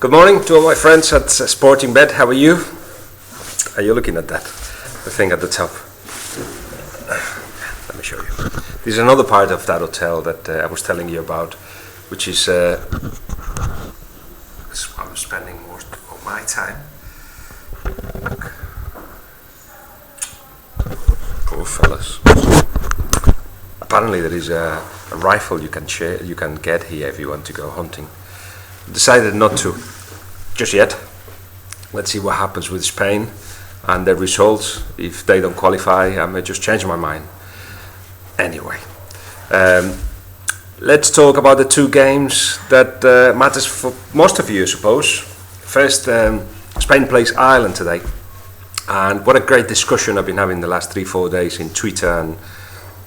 Good morning to all my friends at Sporting Bet. How are you? Are you looking at that? The thing at the top. Let me show you. This is another part of that hotel that I was telling you about, which is I'm spending most of my time. Look. Oh, fellas. Apparently there is a rifle you can get here if you want to go hunting. Decided not to just yet. Let's see what happens with Spain and their results. If they don't qualify, I may just change my mind. Anyway, let's talk about the two games that matters for most of you, I suppose. First, Spain plays Ireland today, and what a great discussion I've been having the last 3-4 days in Twitter and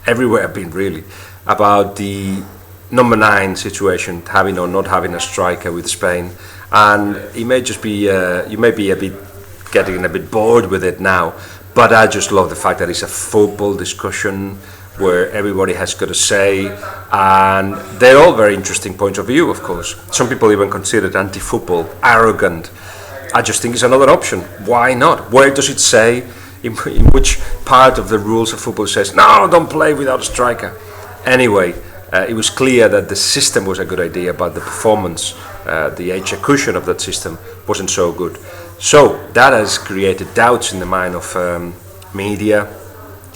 everywhere I've been, really, about the number 9 situation, having or not having a striker with Spain. And it may just be you may be getting a bit bored with it now, but I just love the fact that it's a football discussion where everybody has got a say, and they're all very interesting points of view, of course. Some people even consider it anti-football, arrogant. I just think it's another option. Why not? Where does it say, in which part of the rules of football says, no, don't play without a striker? Anyway, it was clear that the system was a good idea, but the performance, the execution of that system wasn't so good. So that has created doubts in the mind of media,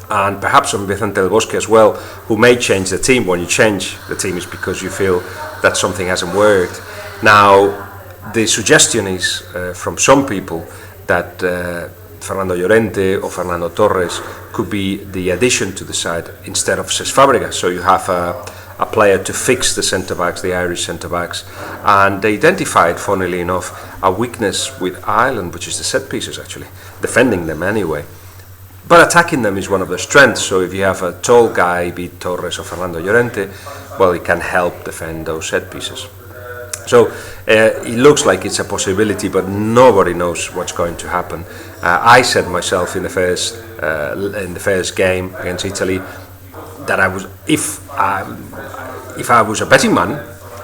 and perhaps on Vicente del Bosque as well, who may change the team. When you change the team, it's because you feel that something hasn't worked. Now, the suggestion is from some people that Fernando Llorente or Fernando Torres could be the addition to the side instead of Cesc Fabregas. So you have a player to fix the centre-backs, the Irish centre-backs. And they identified, funnily enough, a weakness with Ireland, which is the set pieces, actually, defending them anyway. But attacking them is one of their strengths. So if you have a tall guy, be it Torres or Fernando Llorente, well, he can help defend those set pieces. So it looks like it's a possibility, but nobody knows what's going to happen. I said myself in the first game against Italy that I was, if I was a betting man,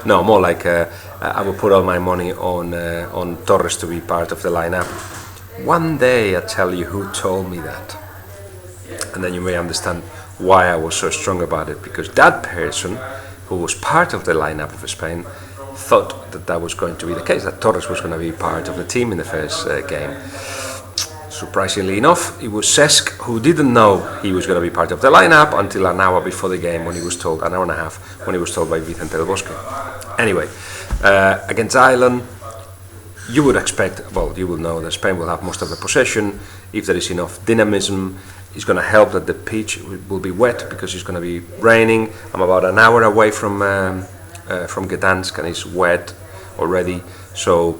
no, more like I would put all my money on Torres to be part of the lineup. One day I tell you who told me that, and then you may understand why I was so strong about it, because that person who was part of the lineup of Spain thought that was going to be the case, that Torres was going to be part of the team in the first game. Surprisingly enough, it was Cesc who didn't know he was going to be part of the lineup until an hour before the game, when he was told, an hour and a half, when he was told by Vicente del Bosque. Anyway, against Ireland, you would expect, well, you will know that Spain will have most of the possession. If there is enough dynamism, it's going to help that the pitch will be wet because it's going to be raining. I'm about an hour away from Gdansk, and it's wet already, so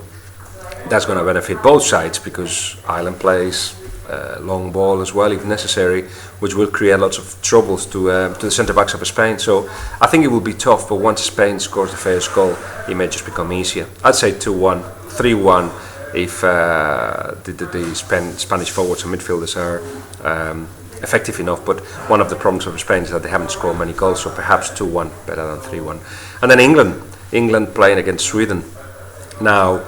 that's going to benefit both sides, because Ireland plays long ball as well if necessary, which will create lots of troubles to the centre-backs of Spain. So I think it will be tough, but once Spain scores the first goal, it may just become easier. I'd say 2-1, 3-1 if the Spanish forwards and midfielders are effective enough. But one of the problems of Spain is that they haven't scored many goals, so perhaps 2-1 better than 3-1. And then England playing against Sweden. Now,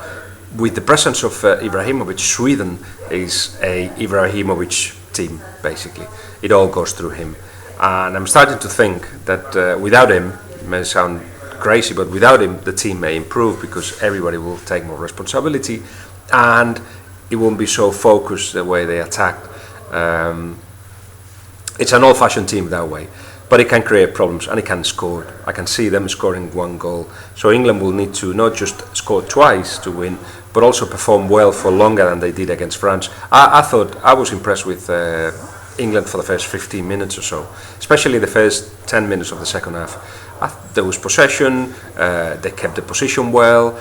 with the presence of Ibrahimovic, Sweden is a Ibrahimovic team, basically. It all goes through him. And I'm starting to think that without him, it may sound crazy, but without him, the team may improve, because everybody will take more responsibility and it won't be so focused the way they attacked. It's an old-fashioned team that way, but it can create problems and it can score. I can see them scoring 1 goal. So England will need to not just score twice to win, but also perform well for longer than they did against France. I thought I was impressed with England for the first 15 minutes or so, especially the first 10 minutes of the second half. There was possession, they kept the position well,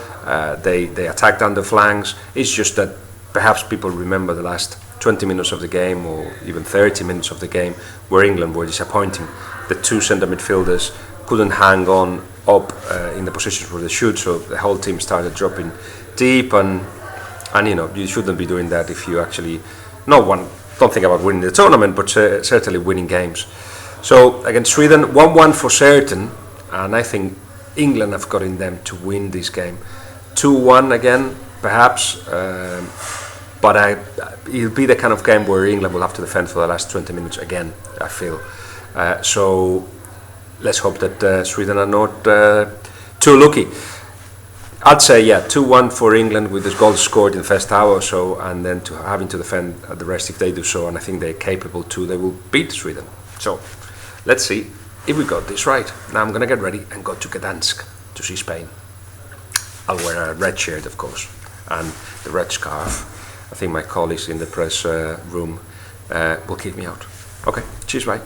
they attacked on the flanks. It's just that perhaps people remember the last 20 minutes of the game, or even 30 minutes of the game, where England were disappointing. The two centre midfielders couldn't hang on up in the positions where they should, so the whole team started dropping deep, and you know, you shouldn't be doing that if you actually don't think about winning the tournament, but certainly winning games. So against Sweden, 1-1 for certain, and I think England have got in them to win this game. 2-1 again, perhaps. But it'll be the kind of game where England will have to defend for the last 20 minutes again, I feel. So let's hope that Sweden are not too lucky. I'd say, 2-1 for England with this goal scored in the first hour or so, and then having to defend the rest if they do so, and I think they're capable too. They will beat Sweden. So let's see if we got this right. Now I'm going to get ready and go to Gdansk to see Spain. I'll wear a red shirt, of course, and the red scarf. I think my colleagues in the press room will keep me out. Okay, cheers, bye.